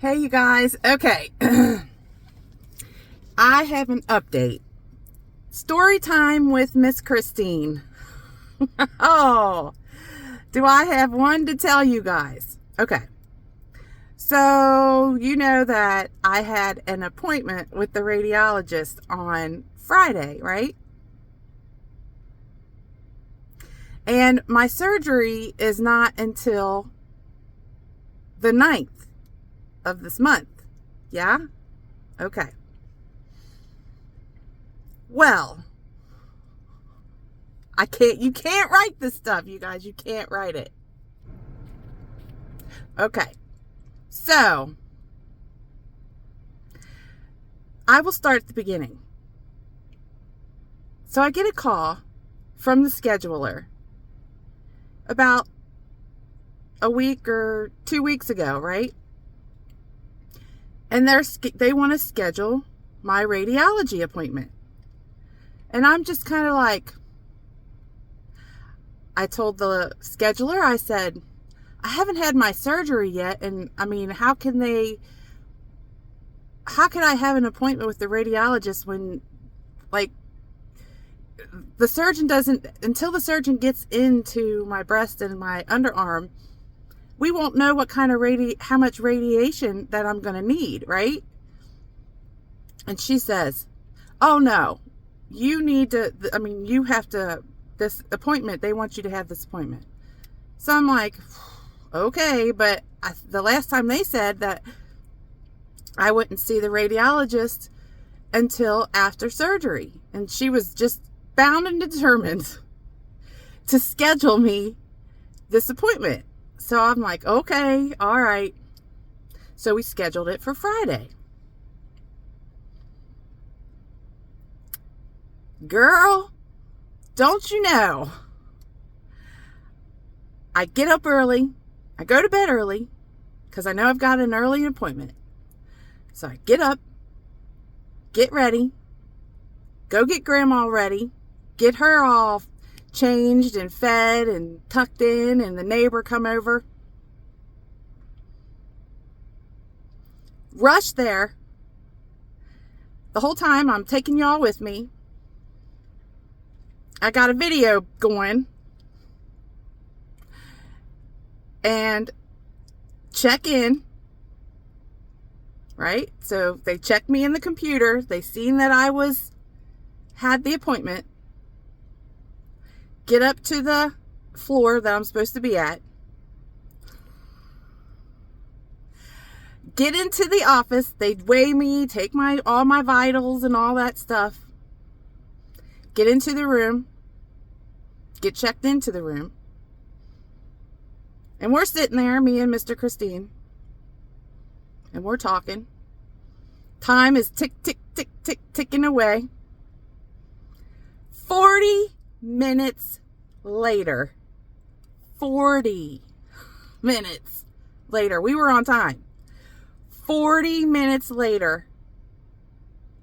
Hey, you guys. Okay. I have an update. Story time with Miss Christine. Oh, do I have one to tell you guys? Okay. So, you know that I had an appointment with the radiologist on Friday, right? And my surgery is not until the 9th of this month. Yeah? Okay. Well, you can't write this stuff, you guys. You can't write it. Okay. So, I will start at the beginning. So I get a call from the scheduler about a week or 2 weeks ago, right? And they want to schedule my radiology appointment. And I'm just kind of like, I told the scheduler, I said, I haven't had my surgery yet. And I mean, how can I have an appointment with the radiologist when, like, the surgeon doesn't, until the surgeon gets into my breast and my underarm, we won't know what kind of how much radiation that I'm going to need, right? And she says, oh no, you need to, you have to, this appointment, they want you to have this appointment. So I'm like, okay, but the last time they said that I wouldn't see the radiologist until after surgery. And she was just bound and determined to schedule me this appointment. So I'm like, okay, all right. So we scheduled it for Friday. Girl, don't you know? I get up early. I go to bed early because I know I've got an early appointment. So I get up, get ready, go get Grandma ready, get her all changed and fed and tucked in, and the neighbor come over. Rush there. The whole time I'm taking y'all with me. I got a video going. And check in. Right? So they checked me in the computer. They seen that I had the appointment. Get up to the floor that I'm supposed to be at. Get into the office. They weigh me, take all my vitals and all that stuff. Get into the room. Get checked into the room. And we're sitting there, me and Mr. Christine. And we're talking. Time is tick, tick, tick, tick, ticking away. 40 minutes later. 40 minutes later. We were on time. 40 minutes later,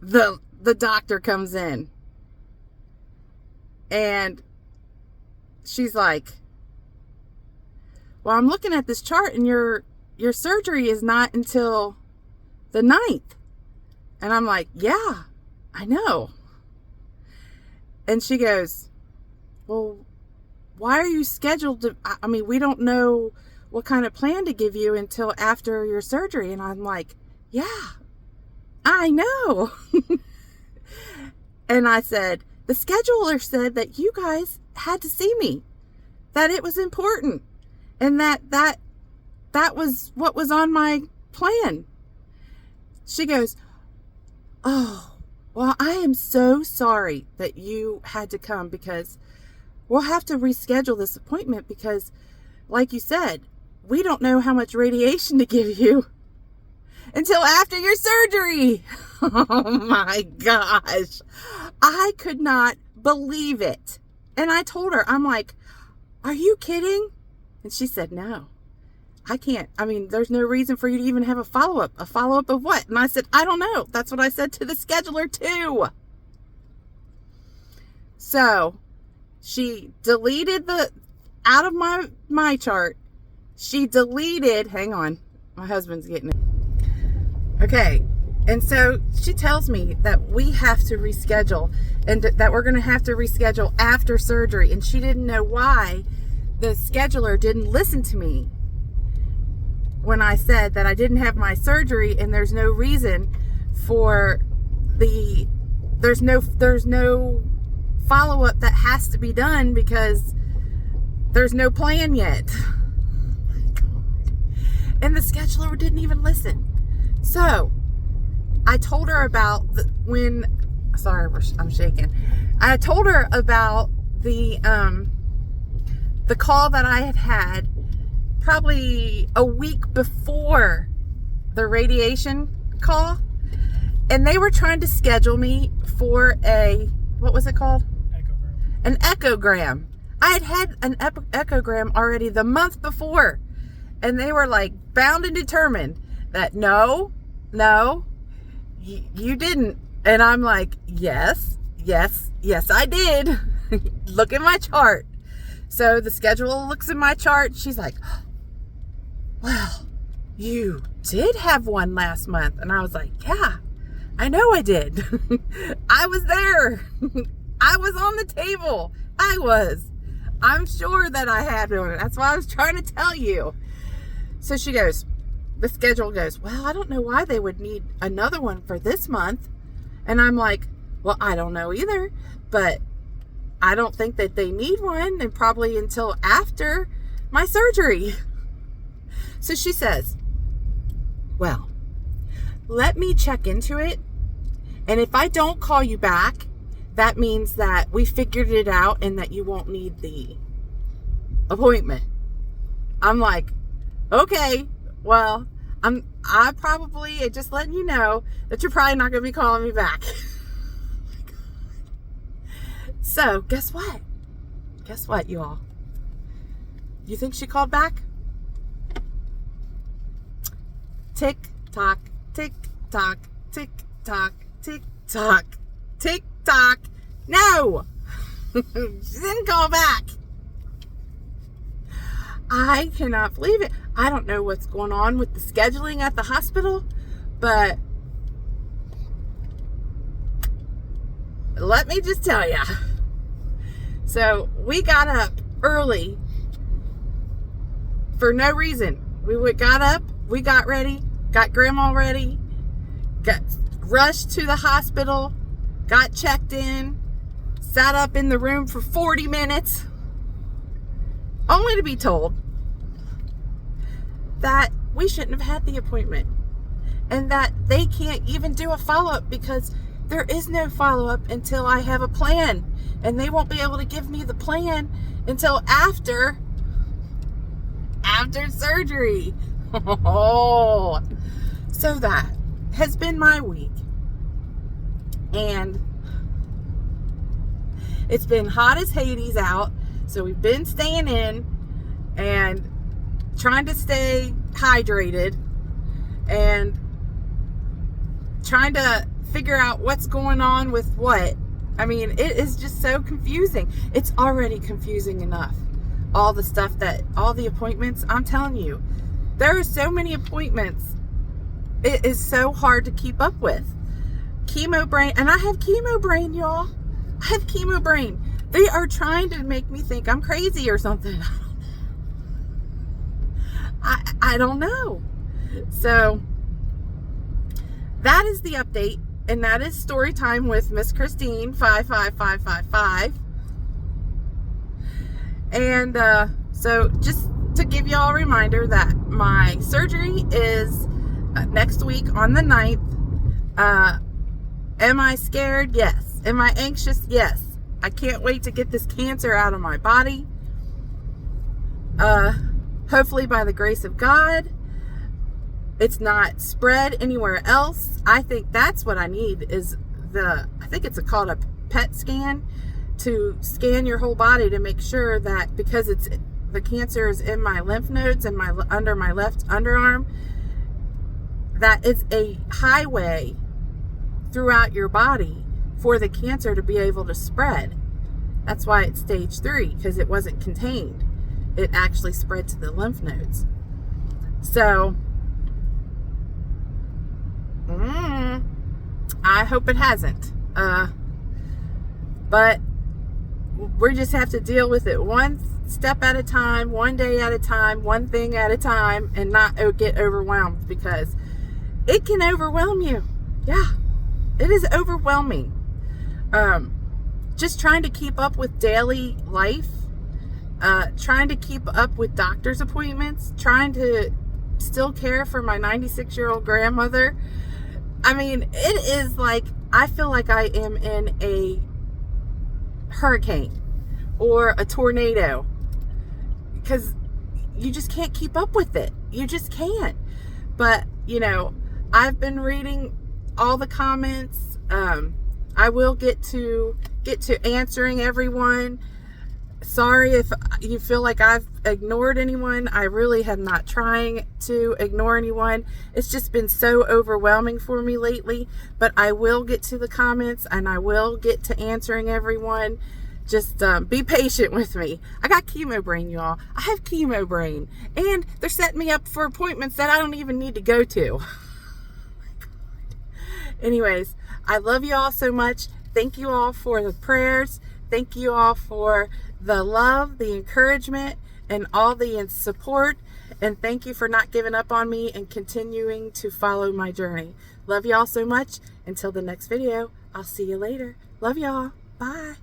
the doctor comes in. And she's like, well, I'm looking at this chart and your surgery is not until the 9th. And I'm like, yeah, I know. And she goes, well, why are you scheduled to, we don't know what kind of plan to give you until after your surgery. And I'm like, yeah, I know. And I said, the scheduler said that you guys had to see me, that it was important, and that was what was on my plan. She goes, oh, well, I am so sorry that you had to come, because we'll have to reschedule this appointment because, like you said, we don't know how much radiation to give you until after your surgery. Oh my gosh. I could not believe it. And I told her, I'm like, are you kidding? And she said, no, I can't. There's no reason for you to even have a follow-up. A follow-up of what? And I said, I don't know. That's what I said to the scheduler too. So she deleted out of my chart. She deleted, hang on, my husband's getting it. Okay. And so she tells me that we have to reschedule, and that we're going to have to reschedule after surgery. And she didn't know why the scheduler didn't listen to me when I said that I didn't have my surgery and there's no reason for there's no follow-up that has to be done because there's no plan yet. And the scheduler didn't even listen. So I told her about I'm shaking. I told her about the call that I had probably a week before the radiation call, and they were trying to schedule me for what was it called? Echogram. An echogram. I had an echogram already the month before, and they were like bound and determined that no, you didn't. And I'm like, yes, I did. Look at my chart. So the scheduler looks at my chart. She's like, well, you did have one last month. And I was like, yeah, I know I did. I was there. I was on the table. I'm sure that I had one. That's why I was trying to tell you. So the schedule goes, well, I don't know why they would need another one for this month. And I'm like, well, I don't know either, but I don't think that they need one, and probably until after my surgery. So she says, well, let me check into it. And if I don't call you back, that means that we figured it out and that you won't need the appointment. I'm like, okay, well, I probably just letting you know that you're probably not going to be calling me back. So, guess what? Guess what, you all? You think she called back? Tick tock, tick tock, tick tock, tick tock, tick tock. No! She didn't call back. I cannot believe it. I don't know what's going on with the scheduling at the hospital, but let me just tell you. So we got up early for no reason. We got up, we got ready, got Grandma ready, got rushed to the hospital, got checked in, sat up in the room for 40 minutes, only to be told that we shouldn't have had the appointment and that they can't even do a follow-up because there is no follow-up until I have a plan, and they won't be able to give me the plan until after surgery. Oh, so that has been my week, and it's been hot as Hades out, so we've been staying in and trying to stay hydrated and trying to figure out what's going on with what. I mean, it is just so confusing. It's already confusing enough. All the appointments, I'm telling you, there are so many appointments. It is so hard to keep up with. Chemo brain, and I have chemo brain, y'all. I have chemo brain. They are trying to make me think I'm crazy or something. I don't know. So that is the update, and that is story time with Miss Christine 55555. And so just to give y'all a reminder that my surgery is next week on the 9th. Am I scared? Yes. Am I anxious? Yes. I can't wait to get this cancer out of my body. Hopefully by the grace of God, it's not spread anywhere else. I think that's what I need is I think it's called a PET scan, to scan your whole body to make sure that, because the cancer is in my lymph nodes and under my left underarm, that is a highway throughout your body for the cancer to be able to spread. That's why it's stage 3, because it wasn't contained. It actually spread to the lymph nodes. So I hope it hasn't. But we just have to deal with it one step at a time, one day at a time, one thing at a time, and not get overwhelmed, because it can overwhelm you. Yeah, it is overwhelming. Just trying to keep up with daily life, trying to keep up with doctor's appointments, trying to still care for my 96-year-old grandmother. I mean, it is like, I feel like I am in a hurricane or a tornado, because you just can't keep up with it. You just can't. But, you know, I've been reading all the comments. I will get to answering everyone. Sorry if you feel like I've ignored anyone. I really have not trying to ignore anyone. It's just been so overwhelming for me lately. But I will get to the comments, and I will get to answering everyone. Just be patient with me. I got chemo brain, y'all. I have chemo brain. And they're setting me up for appointments that I don't even need to go to. Anyways, I love you all so much. Thank you all for the prayers. Thank you all for the love, the encouragement, and all the support. And thank you for not giving up on me and continuing to follow my journey. Love y'all so much. Until the next video, I'll see you later. Love y'all. Bye.